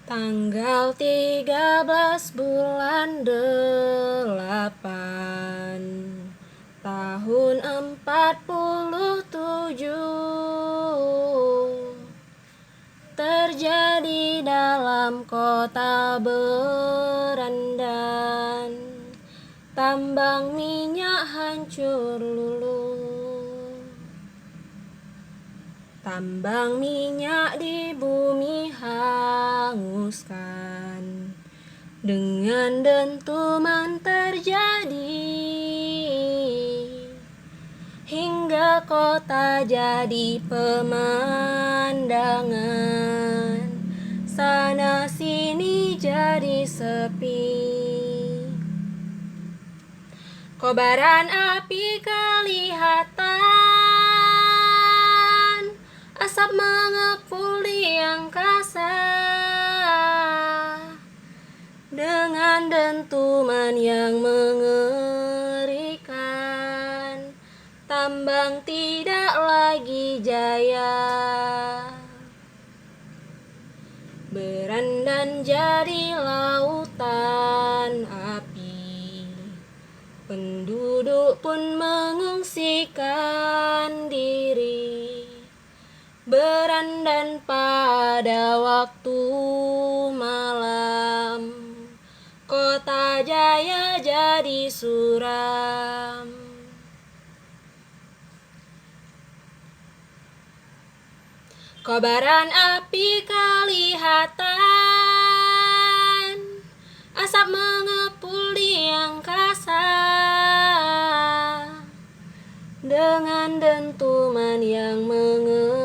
Tanggal 13 bulan 8 tahun 47 terjadi dalam kota Berandan. Tambang minyak hancur luluh. Tambang minyak di bumi hanguskan, dengan dentuman terjadi, hingga kota jadi pemandangan, sana sini jadi sepi. Kobaran api kelihatan, asap mengepul di angkasa, dengan dentuman yang mengerikan. Tambang tidak lagi jaya, Berandan jadi lautan api. Penduduk pun mengungsikan diri. Berandan pada waktu malam, kota Jaya jadi suram. Kobaran api kelihatan, asap mengepul di angkasa, dengan dentuman yang mengerikan.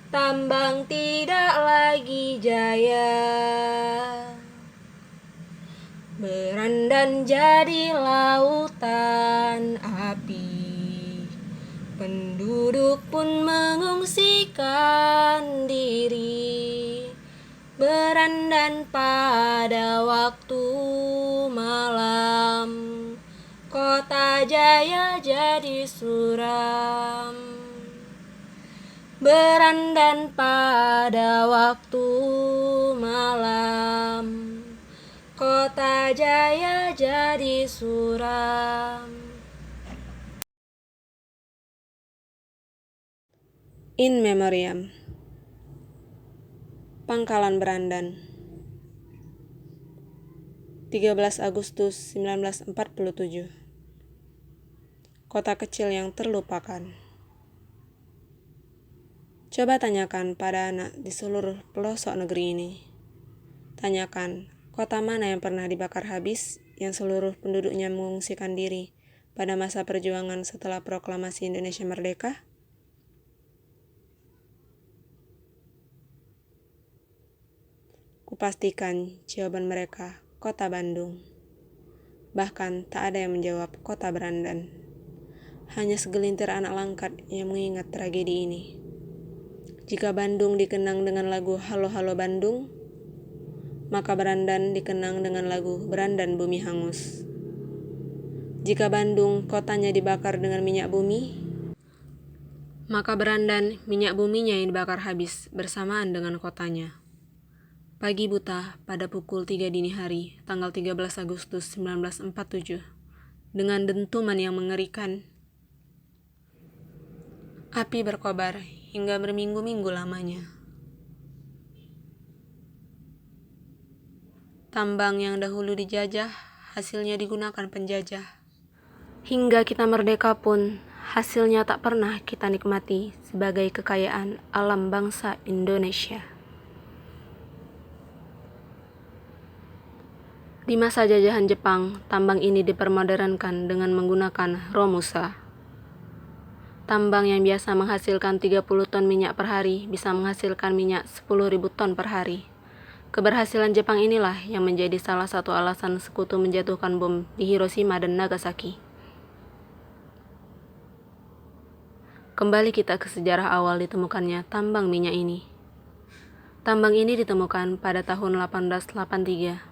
Tambang tidak lagi jaya, Berandan jadi lautan api. Penduduk pun mengungsikan diri. Berandan pada waktu malam, kota Jaya jadi suram. Berandan pada waktu malam, kota Jaya jadi suram. In Memoriam. Pangkalan Berandan, 13 Agustus 1947. Kota kecil yang terlupakan. Coba tanyakan pada anak di seluruh pelosok negeri ini. Tanyakan, kota mana yang pernah dibakar habis, yang seluruh penduduknya mengungsikan diri pada masa perjuangan setelah proklamasi Indonesia Merdeka? Kupastikan jawaban mereka kota Bandung. Bahkan tak ada yang menjawab kota Berandan. Hanya segelintir anak langkat yang mengingat tragedi ini. Jika Bandung dikenang dengan lagu Halo Halo Bandung, maka Berandan dikenang dengan lagu Berandan Bumi Hangus. Jika Bandung kotanya dibakar dengan minyak bumi, maka Berandan minyak buminya yang dibakar habis bersamaan dengan kotanya. Pagi buta pada pukul 3 dini hari, tanggal 13 Agustus 1947, dengan dentuman yang mengerikan. Api berkobar hingga berminggu-minggu lamanya. Tambang yang dahulu dijajah, hasilnya digunakan penjajah. Hingga kita merdeka pun, hasilnya tak pernah kita nikmati sebagai kekayaan alam bangsa Indonesia. Di masa jajahan Jepang, tambang ini dipermodernkan dengan menggunakan Romusa. Tambang yang biasa menghasilkan 30 ton minyak per hari bisa menghasilkan minyak 10.000 ton per hari. Keberhasilan Jepang inilah yang menjadi salah satu alasan sekutu menjatuhkan bom di Hiroshima dan Nagasaki. Kembali kita ke sejarah awal ditemukannya tambang minyak ini. Tambang ini ditemukan pada tahun 1883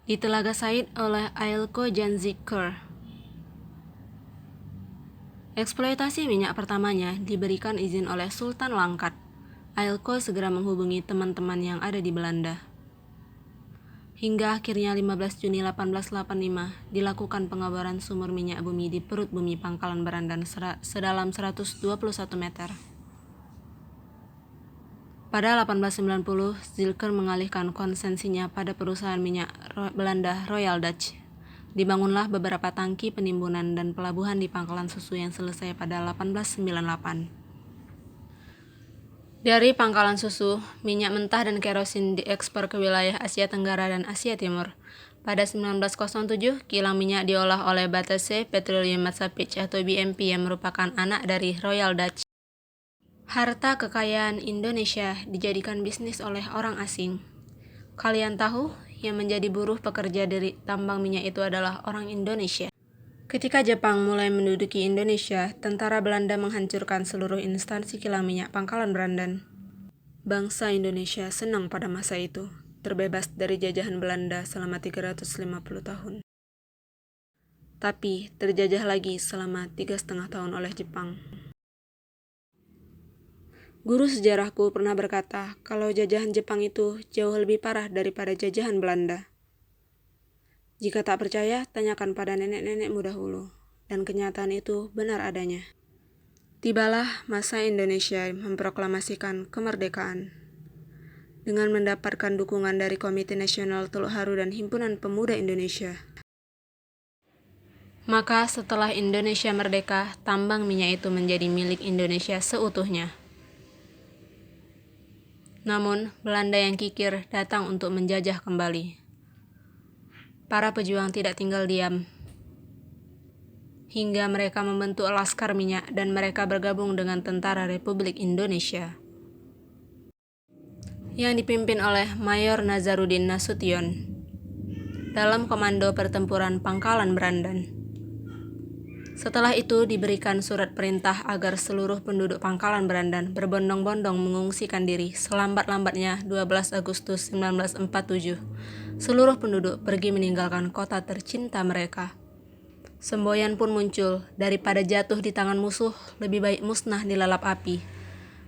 di Telaga Said oleh Ailko Janziker. Eksploitasi minyak pertamanya diberikan izin oleh Sultan Langkat Ailko segera menghubungi teman-teman yang ada di Belanda. Hingga akhirnya 15 Juni 1885 dilakukan pengeboran sumur minyak bumi di perut bumi Pangkalan Berandan sedalam 121 meter. Pada 1890, Zilker mengalihkan konsensinya pada perusahaan minyak Belanda Royal Dutch. Dibangunlah beberapa tangki penimbunan dan pelabuhan di Pangkalan Susu yang selesai pada 1898. Dari Pangkalan Susu, minyak mentah dan kerosin diekspor ke wilayah Asia Tenggara dan Asia Timur. Pada 1907, kilang minyak diolah oleh Batese Petroleum Massapich atau BMP yang merupakan anak dari Royal Dutch. Harta kekayaan Indonesia dijadikan bisnis oleh orang asing. Kalian tahu, yang menjadi buruh pekerja dari tambang minyak itu adalah orang Indonesia. Ketika Jepang mulai menduduki Indonesia, tentara Belanda menghancurkan seluruh instansi kilang minyak Pangkalan Berandan. Bangsa Indonesia senang pada masa itu, terbebas dari jajahan Belanda selama 350 tahun. Tapi terjajah lagi selama 3,5 tahun oleh Jepang. Guru sejarahku pernah berkata kalau jajahan Jepang itu jauh lebih parah daripada jajahan Belanda. Jika tak percaya, tanyakan pada nenek-nenekmu dahulu, dan kenyataan itu benar adanya. Tibalah masa Indonesia memproklamasikan kemerdekaan. Dengan mendapatkan dukungan dari Komite Nasional Teluk Haru dan Himpunan Pemuda Indonesia. Maka setelah Indonesia merdeka, tambang minyak itu menjadi milik Indonesia seutuhnya. Namun, Belanda yang kikir datang untuk menjajah kembali. Para pejuang tidak tinggal diam, hingga mereka membentuk Laskar Minyak dan mereka bergabung dengan Tentara Republik Indonesia, yang dipimpin oleh Mayor Nazarudin Nasution, dalam Komando Pertempuran Pangkalan Berandan. Setelah itu diberikan surat perintah agar seluruh penduduk Pangkalan Berandan berbondong-bondong mengungsikan diri selambat-lambatnya 12 Agustus 1947. Seluruh penduduk pergi meninggalkan kota tercinta mereka. Semboyan pun muncul, daripada jatuh di tangan musuh, lebih baik musnah dilalap api.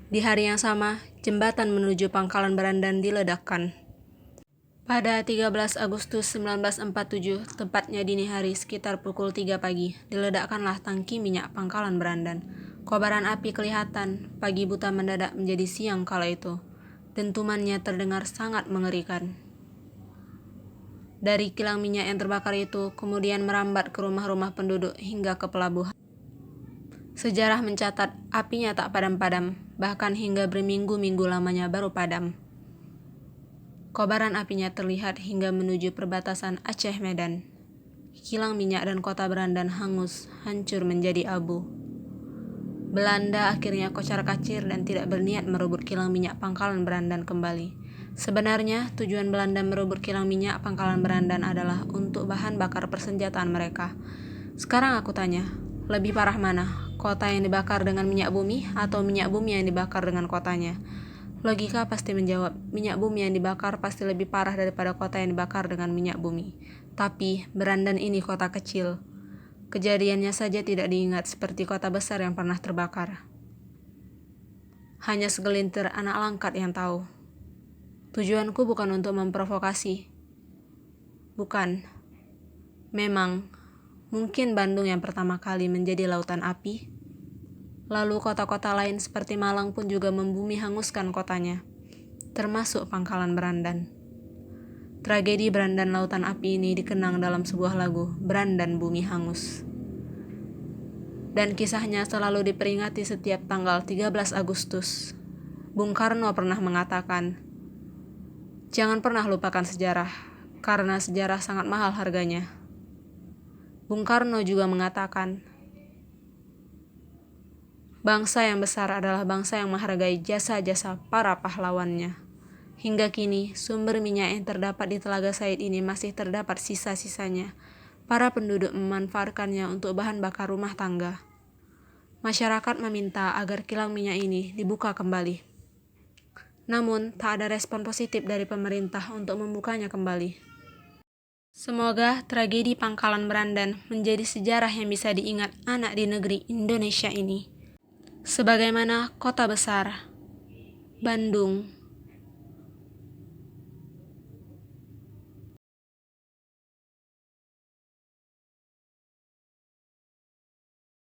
Di hari yang sama, jembatan menuju Pangkalan Berandan diledakkan. Pada 13 Agustus 1947, tepatnya dini hari sekitar pukul 3 pagi, diledakkanlah tangki minyak Pangkalan Berandan. Kobaran api kelihatan, pagi buta mendadak menjadi siang kala itu. Dentumannya terdengar sangat mengerikan. Dari kilang minyak yang terbakar itu, kemudian merambat ke rumah-rumah penduduk hingga ke pelabuhan. Sejarah mencatat, apinya tak padam-padam, bahkan hingga berminggu-minggu lamanya baru padam. Kobaran apinya terlihat hingga menuju perbatasan Aceh Medan. Kilang minyak dan kota Berandan hangus, hancur menjadi abu. Belanda akhirnya kocar-kacir dan tidak berniat merebut kilang minyak Pangkalan Berandan kembali. Sebenarnya, tujuan Belanda merebut kilang minyak Pangkalan Berandan adalah untuk bahan bakar persenjataan mereka. Sekarang aku tanya, lebih parah mana? Kota yang dibakar dengan minyak bumi atau minyak bumi yang dibakar dengan kotanya? Logika pasti menjawab, minyak bumi yang dibakar pasti lebih parah daripada kota yang dibakar dengan minyak bumi. Tapi, Berandan ini kota kecil. Kejadiannya saja tidak diingat seperti kota besar yang pernah terbakar. Hanya segelintir anak langkat yang tahu. Tujuanku bukan untuk memprovokasi. Bukan. Memang, mungkin Bandung yang pertama kali menjadi lautan api. Lalu kota-kota lain seperti Malang pun juga membumi hanguskan kotanya, termasuk Pangkalan Berandan. Tragedi Berandan Lautan Api ini dikenang dalam sebuah lagu, Berandan Bumi Hangus. Dan kisahnya selalu diperingati setiap tanggal 13 Agustus. Bung Karno pernah mengatakan, jangan pernah lupakan sejarah, karena sejarah sangat mahal harganya. Bung Karno juga mengatakan, bangsa yang besar adalah bangsa yang menghargai jasa-jasa para pahlawannya. Hingga kini, sumber minyak yang terdapat di Telaga Said ini masih terdapat sisa-sisanya. Para penduduk memanfaatkannya untuk bahan bakar rumah tangga. Masyarakat meminta agar kilang minyak ini dibuka kembali. Namun, tak ada respon positif dari pemerintah untuk membukanya kembali. Semoga tragedi Pangkalan Berandan menjadi sejarah yang bisa diingat anak di negeri Indonesia ini. Sebagaimana kota besar, Bandung